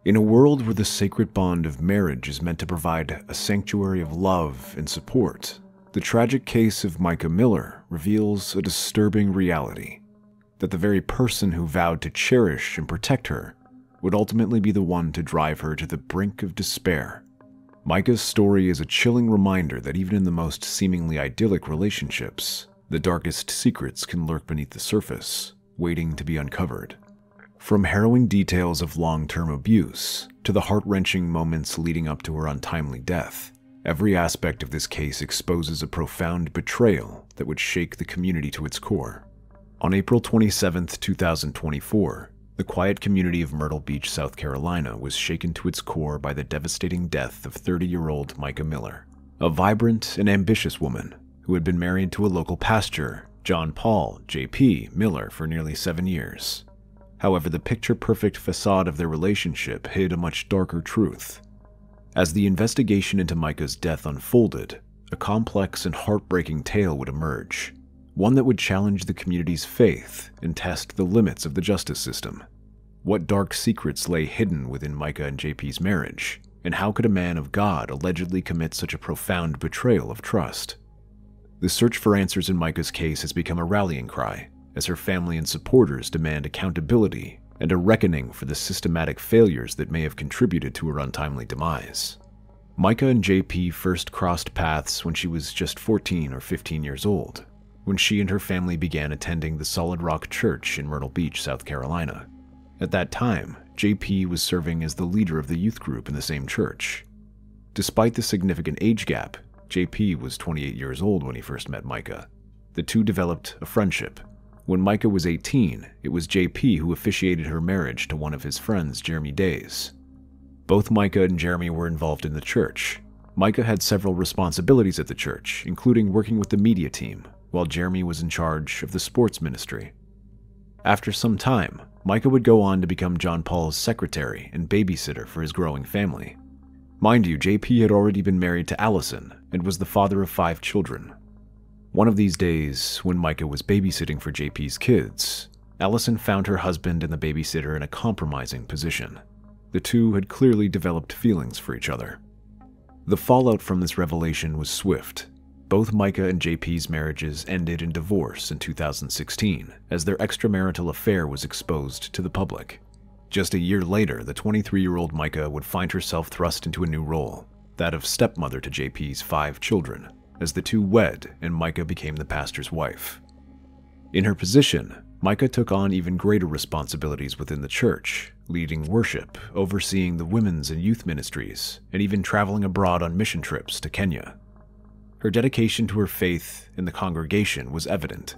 In a world where the sacred bond of marriage is meant to provide a sanctuary of love and support, the tragic case of Mica Miller reveals a disturbing reality: that the very person who vowed to cherish and protect her would ultimately be the one to drive her to the brink of despair. Mica's story is a chilling reminder that even in the most seemingly idyllic relationships, the darkest secrets can lurk beneath the surface, waiting to be uncovered. From harrowing details of long-term abuse to the heart-wrenching moments leading up to her untimely death, every aspect of this case exposes a profound betrayal that would shake the community to its core. On April 27, 2024, the quiet community of Myrtle Beach, South Carolina was shaken to its core by the devastating death of 30-year-old Mica Miller, a vibrant and ambitious woman who had been married to a local pastor, John Paul J.P. Miller, for nearly 7 years. However, the picture-perfect facade of their relationship hid a much darker truth. As the investigation into Mica's death unfolded, a complex and heartbreaking tale would emerge, one that would challenge the community's faith and test the limits of the justice system. What dark secrets lay hidden within Mica and JP's marriage, and how could a man of God allegedly commit such a profound betrayal of trust? The search for answers in Mica's case has become a rallying cry, as her family and supporters demand accountability and a reckoning for the systematic failures that may have contributed to her untimely demise. Mica and JP first crossed paths when she was just 14 or 15 years old, when she and her family began attending the Solid Rock Church in Myrtle Beach, South Carolina. At that time, JP was serving as the leader of the youth group in the same church. Despite the significant age gap, JP was 28 years old when he first met Mica. The two developed a friendship. When Mica was 18, it was JP who officiated her marriage to one of his friends, Jeremy Days. Both Mica and Jeremy were involved in the church. Mica had several responsibilities at the church, including working with the media team, while Jeremy was in charge of the sports ministry. After some time, Mica would go on to become John Paul's secretary and babysitter for his growing family. Mind you, JP had already been married to Allison and was the father of 5 children. One of these days, when Mica was babysitting for JP's kids, Allison found her husband and the babysitter in a compromising position. The two had clearly developed feelings for each other. The fallout from this revelation was swift. Both Mica and JP's marriages ended in divorce in 2016, as their extramarital affair was exposed to the public. Just a year later, the 23-year-old Mica would find herself thrust into a new role, that of stepmother to JP's 5 children, as the two wed and Mica became the pastor's wife. In her position, Mica took on even greater responsibilities within the church, leading worship, overseeing the women's and youth ministries, and even traveling abroad on mission trips to Kenya. Her dedication to her faith and the congregation was evident,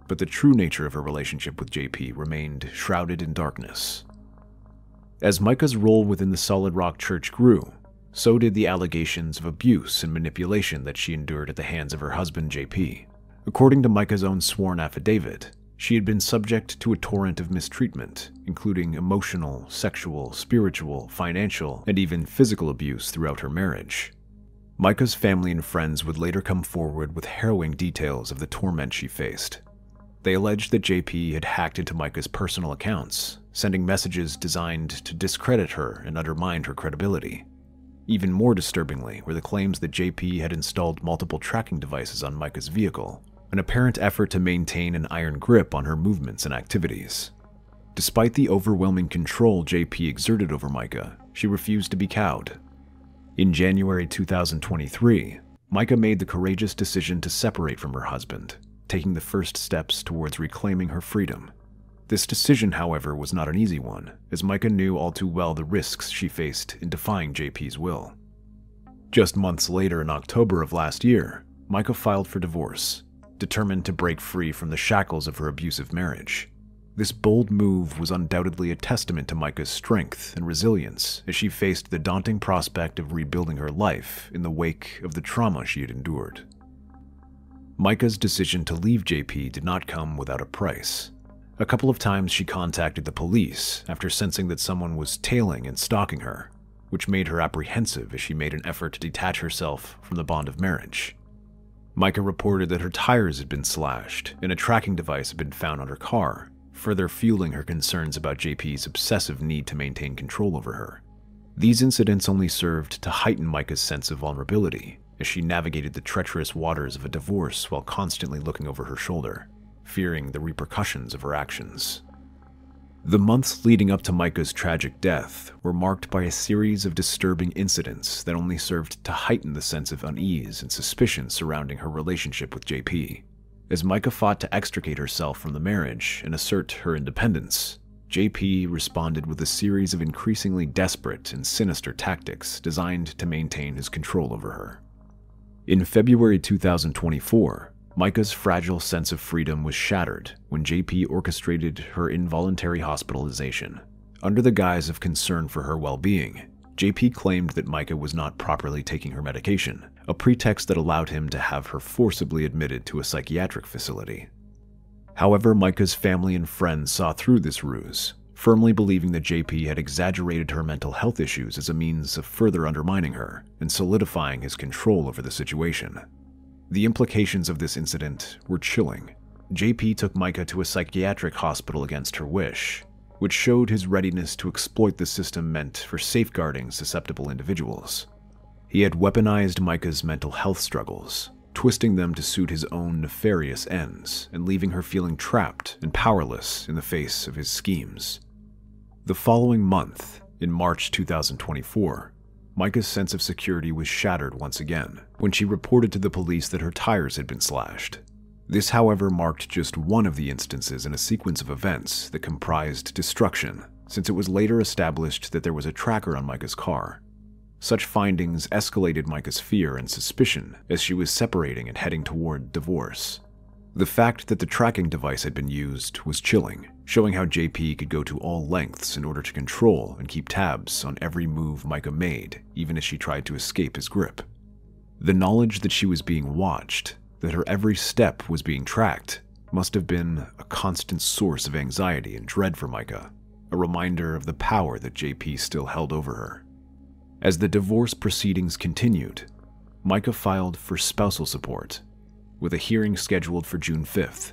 but the true nature of her relationship with JP remained shrouded in darkness. As Mica's role within the Solid Rock Church grew, so did the allegations of abuse and manipulation that she endured at the hands of her husband, JP. According to Mica's own sworn affidavit, she had been subject to a torrent of mistreatment, including emotional, sexual, spiritual, financial, and even physical abuse throughout her marriage. Mica's family and friends would later come forward with harrowing details of the torment she faced. They alleged that JP had hacked into Mica's personal accounts, sending messages designed to discredit her and undermine her credibility. Even more disturbingly were the claims that JP had installed multiple tracking devices on Mica's vehicle, an apparent effort to maintain an iron grip on her movements and activities. Despite the overwhelming control JP exerted over Mica, she refused to be cowed. In January 2023, Mica made the courageous decision to separate from her husband, taking the first steps towards reclaiming her freedom. This decision, however, was not an easy one, as Mica knew all too well the risks she faced in defying JP's will. Just months later, in October of last year, Mica filed for divorce, determined to break free from the shackles of her abusive marriage. This bold move was undoubtedly a testament to Mica's strength and resilience as she faced the daunting prospect of rebuilding her life in the wake of the trauma she had endured. Mica's decision to leave JP did not come without a price. A couple of times she contacted the police after sensing that someone was tailing and stalking her, which made her apprehensive as she made an effort to detach herself from the bond of marriage. Mica reported that her tires had been slashed and a tracking device had been found on her car, further fueling her concerns about JP's obsessive need to maintain control over her. These incidents only served to heighten Mica's sense of vulnerability as she navigated the treacherous waters of a divorce while constantly looking over her shoulder, fearing the repercussions of her actions. The months leading up to Mica's tragic death were marked by a series of disturbing incidents that only served to heighten the sense of unease and suspicion surrounding her relationship with JP. As Mica fought to extricate herself from the marriage and assert her independence, JP responded with a series of increasingly desperate and sinister tactics designed to maintain his control over her. In February 2024, Mica's fragile sense of freedom was shattered when JP orchestrated her involuntary hospitalization. Under the guise of concern for her well-being, JP claimed that Mica was not properly taking her medication, a pretext that allowed him to have her forcibly admitted to a psychiatric facility. However, Mica's family and friends saw through this ruse, firmly believing that JP had exaggerated her mental health issues as a means of further undermining her and solidifying his control over the situation. The implications of this incident were chilling. JP took Mica to a psychiatric hospital against her wish, which showed his readiness to exploit the system meant for safeguarding susceptible individuals. He had weaponized Mica's mental health struggles, twisting them to suit his own nefarious ends and leaving her feeling trapped and powerless in the face of his schemes. The following month, in March 2024, Mica's sense of security was shattered once again when she reported to the police that her tires had been slashed. This, however, marked just one of the instances in a sequence of events that comprised destruction, since it was later established that there was a tracker on Mica's car. Such findings escalated Mica's fear and suspicion as she was separating and heading toward divorce. The fact that the tracking device had been used was chilling, showing how JP could go to all lengths in order to control and keep tabs on every move Mica made, even as she tried to escape his grip. The knowledge that she was being watched, that her every step was being tracked, must have been a constant source of anxiety and dread for Mica, a reminder of the power that JP still held over her. As the divorce proceedings continued, Mica filed for spousal support, with a hearing scheduled for June 5th.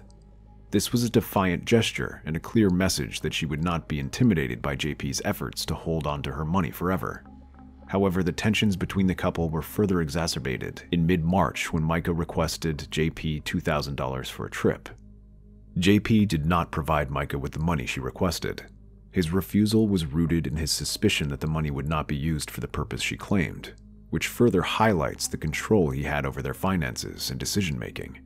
This was a defiant gesture and a clear message that she would not be intimidated by JP's efforts to hold on to her money forever. However, the tensions between the couple were further exacerbated in mid-March when Mica requested JP $2,000 for a trip. JP did not provide Mica with the money she requested. His refusal was rooted in his suspicion that the money would not be used for the purpose she claimed, which further highlights the control he had over their finances and decision-making.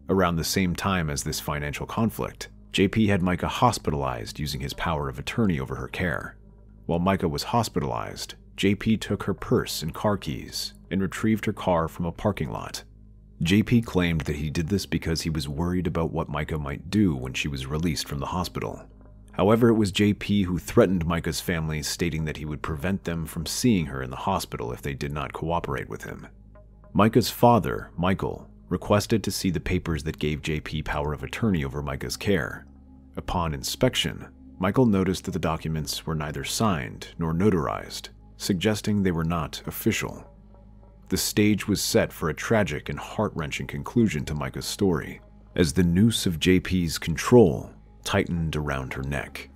Around the same time as this financial conflict, JP had Mica hospitalized using his power of attorney over her care. While Mica was hospitalized, JP took her purse and car keys and retrieved her car from a parking lot. JP claimed that he did this because he was worried about what Mica might do when she was released from the hospital. However, it was JP who threatened Mica's family, stating that he would prevent them from seeing her in the hospital if they did not cooperate with him. Mica's father, Michael, requested to see the papers that gave JP power of attorney over Mica's care. Upon inspection, Michael noticed that the documents were neither signed nor notarized, suggesting they were not official. The stage was set for a tragic and heart-wrenching conclusion to Mica's story, as the noose of JP's control tightened around her neck.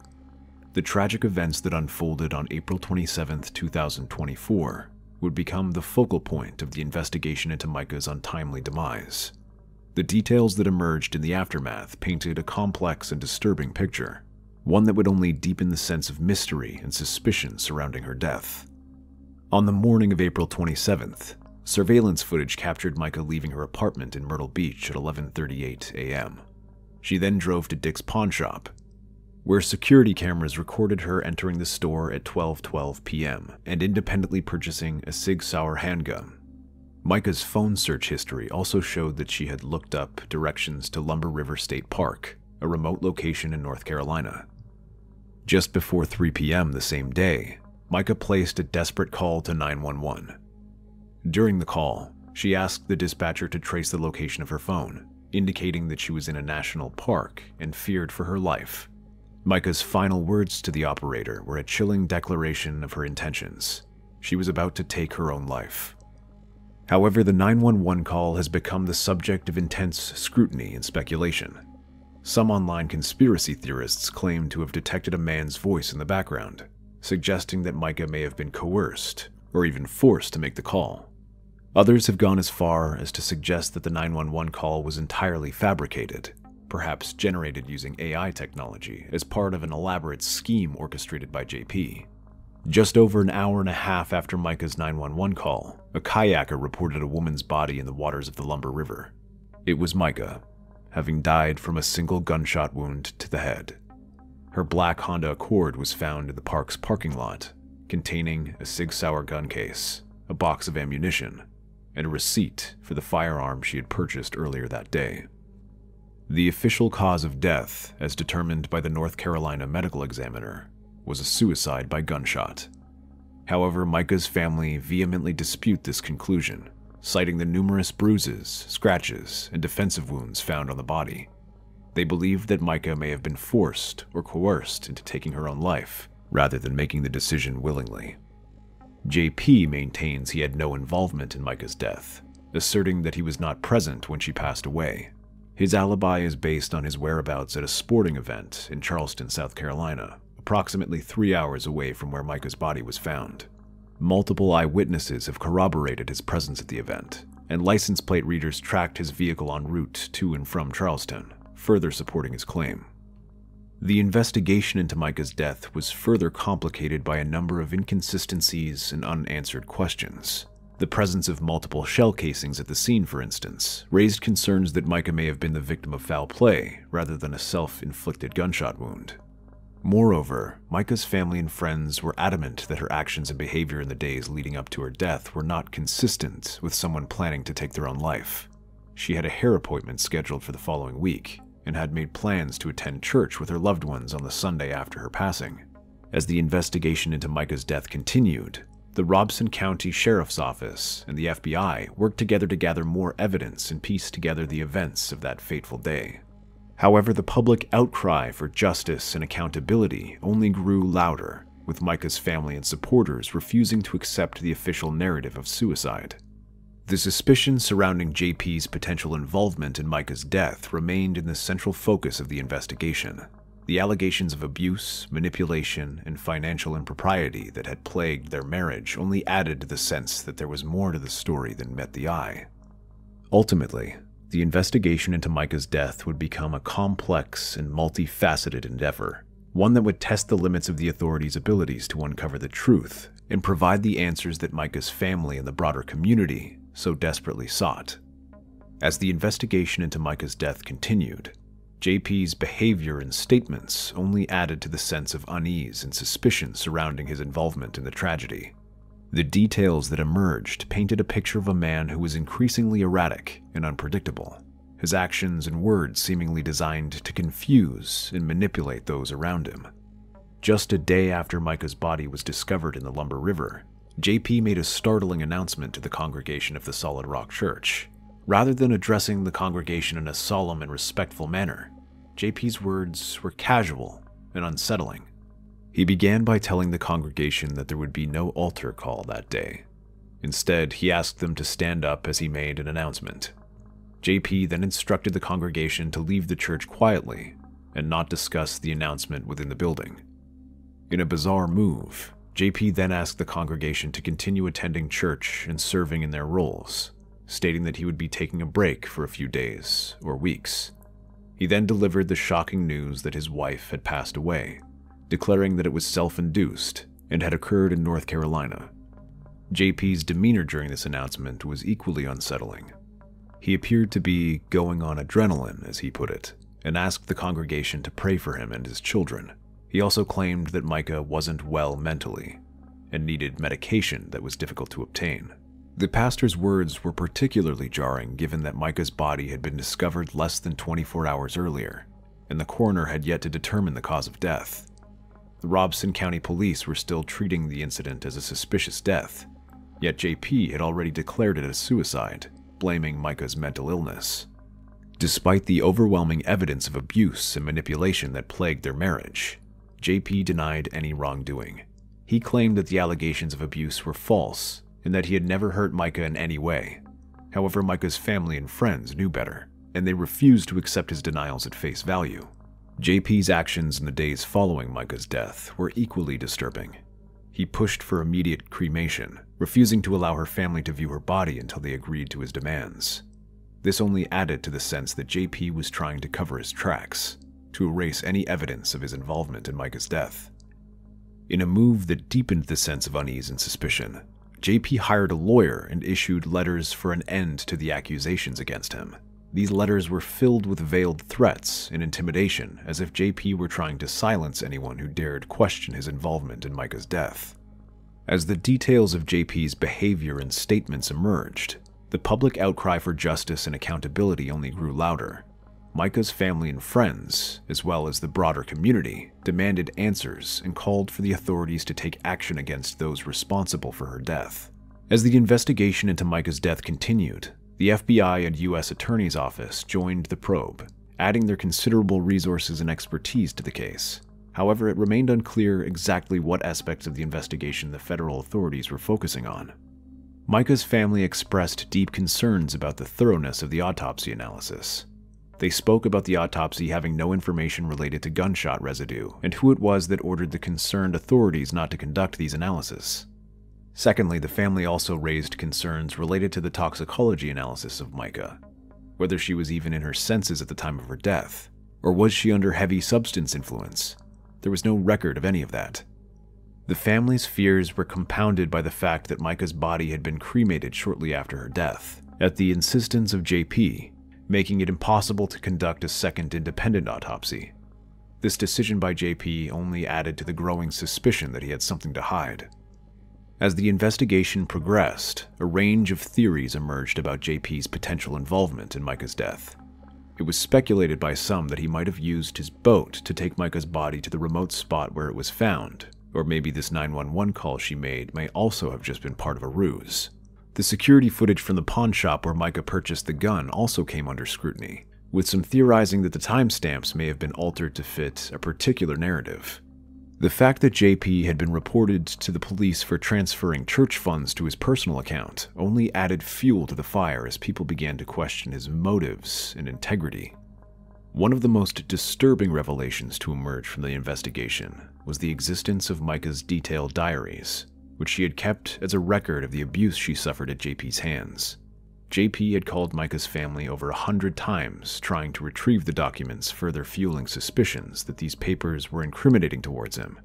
The tragic events that unfolded on April 27, 2024, would become the focal point of the investigation into Mica's untimely demise. The details that emerged in the aftermath painted a complex and disturbing picture, one that would only deepen the sense of mystery and suspicion surrounding her death. On the morning of April 27th, surveillance footage captured Mica leaving her apartment in Myrtle Beach at 11:38 a.m. She then drove to Dick's pawn shop, where security cameras recorded her entering the store at 12:12 p.m. and independently purchasing a Sig Sauer handgun. Mica's phone search history also showed that she had looked up directions to Lumber River State Park, a remote location in North Carolina. Just before 3 p.m. the same day, Mica placed a desperate call to 911. During the call, she asked the dispatcher to trace the location of her phone, indicating that she was in a national park and feared for her life. Mica's final words to the operator were a chilling declaration of her intentions. She was about to take her own life. However, the 911 call has become the subject of intense scrutiny and speculation. Some online conspiracy theorists claim to have detected a man's voice in the background, suggesting that Mica may have been coerced or even forced to make the call. Others have gone as far as to suggest that the 911 call was entirely fabricated, perhaps generated using AI technology as part of an elaborate scheme orchestrated by JP. Just over an hour and a half after Mica's 911 call, a kayaker reported a woman's body in the waters of the Lumber River. It was Mica, having died from a single gunshot wound to the head. Her black Honda Accord was found in the park's parking lot, containing a Sig Sauer gun case, a box of ammunition, and a receipt for the firearm she had purchased earlier that day. The official cause of death, as determined by the North Carolina medical examiner, was a suicide by gunshot. However, Mica's family vehemently dispute this conclusion, citing the numerous bruises, scratches, and defensive wounds found on the body. They believe that Mica may have been forced or coerced into taking her own life, rather than making the decision willingly. JP maintains he had no involvement in Mica's death, asserting that he was not present when she passed away. His alibi is based on his whereabouts at a sporting event in Charleston, South Carolina, approximately 3 hours away from where Mica's body was found. Multiple eyewitnesses have corroborated his presence at the event, and license plate readers tracked his vehicle en route to and from Charleston, further supporting his claim. The investigation into Mica's death was further complicated by a number of inconsistencies and unanswered questions. The presence of multiple shell casings at the scene, for instance, raised concerns that Mica may have been the victim of foul play rather than a self-inflicted gunshot wound. Moreover, Mica's family and friends were adamant that her actions and behavior in the days leading up to her death were not consistent with someone planning to take their own life. She had a hair appointment scheduled for the following week, and had made plans to attend church with her loved ones on the Sunday after her passing. As the investigation into Mica's death continued, the Robeson County Sheriff's Office and the FBI worked together to gather more evidence and piece together the events of that fateful day. However, the public outcry for justice and accountability only grew louder, with Mica's family and supporters refusing to accept the official narrative of suicide. The suspicion surrounding JP's potential involvement in Mica's death remained in the central focus of the investigation. The allegations of abuse, manipulation, and financial impropriety that had plagued their marriage only added to the sense that there was more to the story than met the eye. Ultimately, the investigation into Mica's death would become a complex and multifaceted endeavor, one that would test the limits of the authorities' abilities to uncover the truth and provide the answers that Mica's family and the broader community so desperately sought. As the investigation into Mica's death continued, JP's behavior and statements only added to the sense of unease and suspicion surrounding his involvement in the tragedy. The details that emerged painted a picture of a man who was increasingly erratic and unpredictable, his actions and words seemingly designed to confuse and manipulate those around him. Just a day after Mica's body was discovered in the Lumber River, JP made a startling announcement to the congregation of the Solid Rock Church. Rather than addressing the congregation in a solemn and respectful manner, JP's words were casual and unsettling. He began by telling the congregation that there would be no altar call that day. Instead, he asked them to stand up as he made an announcement. JP then instructed the congregation to leave the church quietly and not discuss the announcement within the building. In a bizarre move, JP then asked the congregation to continue attending church and serving in their roles, stating that he would be taking a break for a few days or weeks. He then delivered the shocking news that his wife had passed away, declaring that it was self-induced and had occurred in North Carolina. JP's demeanor during this announcement was equally unsettling. He appeared to be going on adrenaline, as he put it, and asked the congregation to pray for him and his children. He also claimed that Mica wasn't well mentally and needed medication that was difficult to obtain. The pastor's words were particularly jarring given that Mica's body had been discovered less than 24 hours earlier, and the coroner had yet to determine the cause of death. The Robeson County Police were still treating the incident as a suspicious death, yet JP had already declared it a suicide, blaming Mica's mental illness. Despite the overwhelming evidence of abuse and manipulation that plagued their marriage, JP denied any wrongdoing. He claimed that the allegations of abuse were false and that he had never hurt Mica in any way. However, Mica's family and friends knew better, and they refused to accept his denials at face value. JP's actions in the days following Mica's death were equally disturbing. He pushed for immediate cremation, refusing to allow her family to view her body until they agreed to his demands. This only added to the sense that JP was trying to cover his tracks, to erase any evidence of his involvement in Mica's death. In a move that deepened the sense of unease and suspicion, JP hired a lawyer and issued letters for an end to the accusations against him. These letters were filled with veiled threats and intimidation, as if JP were trying to silence anyone who dared question his involvement in Mica's death. As the details of JP's behavior and statements emerged, the public outcry for justice and accountability only grew louder. Mica's family and friends, as well as the broader community, demanded answers and called for the authorities to take action against those responsible for her death. As the investigation into Mica's death continued, the FBI and U.S. Attorney's Office joined the probe, adding their considerable resources and expertise to the case. However, it remained unclear exactly what aspects of the investigation the federal authorities were focusing on. Mica's family expressed deep concerns about the thoroughness of the autopsy analysis. They spoke about the autopsy having no information related to gunshot residue and who it was that ordered the concerned authorities not to conduct these analyses. Secondly, the family also raised concerns related to the toxicology analysis of Mica, whether she was even in her senses at the time of her death, or was she under heavy substance influence. There was no record of any of that. The family's fears were compounded by the fact that Mica's body had been cremated shortly after her death, at the insistence of JP, making it impossible to conduct a second independent autopsy. This decision by JP only added to the growing suspicion that he had something to hide. As the investigation progressed, a range of theories emerged about JP's potential involvement in Mica's death. It was speculated by some that he might have used his boat to take Mica's body to the remote spot where it was found, or maybe this 911 call she made may also have just been part of a ruse. The security footage from the pawn shop where Mica purchased the gun also came under scrutiny, with some theorizing that the timestamps may have been altered to fit a particular narrative. The fact that JP had been reported to the police for transferring church funds to his personal account only added fuel to the fire as people began to question his motives and integrity. One of the most disturbing revelations to emerge from the investigation was the existence of Mica's detailed diaries, which she had kept as a record of the abuse she suffered at JP's hands. JP had called Mica's family over 100 times trying to retrieve the documents, further fueling suspicions that these papers were incriminating towards him,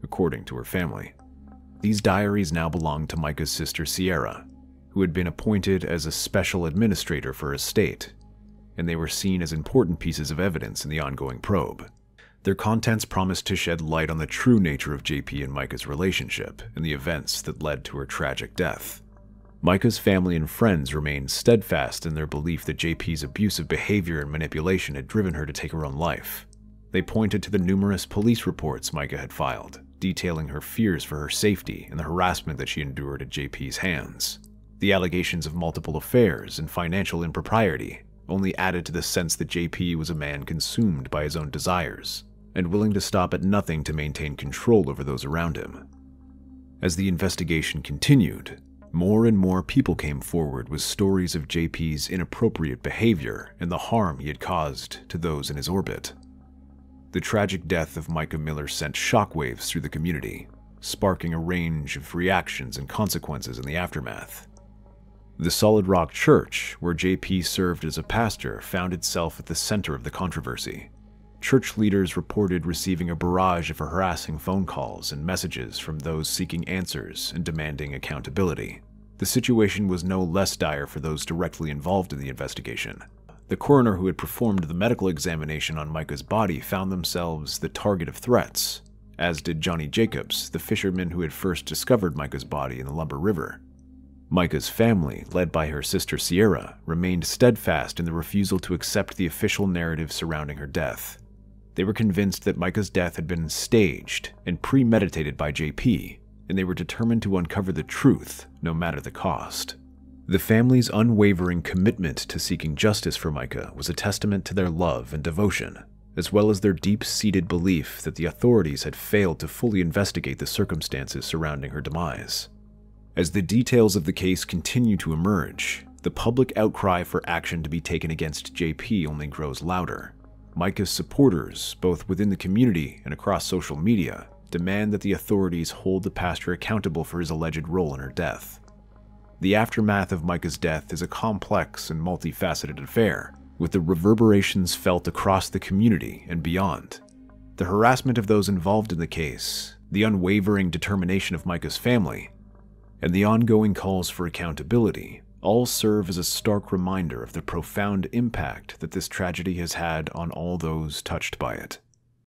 according to her family. These diaries now belonged to Mica's sister Sierra, who had been appointed as a special administrator for her estate, and they were seen as important pieces of evidence in the ongoing probe. Their contents promised to shed light on the true nature of JP and Mica's relationship and the events that led to her tragic death. Mica's family and friends remained steadfast in their belief that JP's abusive behavior and manipulation had driven her to take her own life. They pointed to the numerous police reports Mica had filed, detailing her fears for her safety and the harassment that she endured at JP's hands. The allegations of multiple affairs and financial impropriety only added to the sense that JP was a man consumed by his own desires and willing to stop at nothing to maintain control over those around him. As the investigation continued, more and more people came forward with stories of JP's inappropriate behavior and the harm he had caused to those in his orbit. The tragic death of Mica Miller sent shockwaves through the community, sparking a range of reactions and consequences in the aftermath. The Solid Rock Church, where JP served as a pastor, found itself at the center of the controversy. Church leaders reported receiving a barrage of harassing phone calls and messages from those seeking answers and demanding accountability. The situation was no less dire for those directly involved in the investigation. The coroner who had performed the medical examination on Mica's body found themselves the target of threats, as did Johnny Jacobs, the fisherman who had first discovered Mica's body in the Lumber River. Mica's family, led by her sister Sierra, remained steadfast in the refusal to accept the official narrative surrounding her death. They were convinced that Mica's death had been staged and premeditated by JP, and they were determined to uncover the truth, no matter the cost. The family's unwavering commitment to seeking justice for Mica was a testament to their love and devotion, as well as their deep-seated belief that the authorities had failed to fully investigate the circumstances surrounding her demise. As the details of the case continue to emerge, the public outcry for action to be taken against JP only grows louder. Mica's supporters, both within the community and across social media, demand that the authorities hold the pastor accountable for his alleged role in her death. The aftermath of Mica's death is a complex and multifaceted affair, with the reverberations felt across the community and beyond. The harassment of those involved in the case, the unwavering determination of Mica's family, and the ongoing calls for accountability all serve as a stark reminder of the profound impact that this tragedy has had on all those touched by it.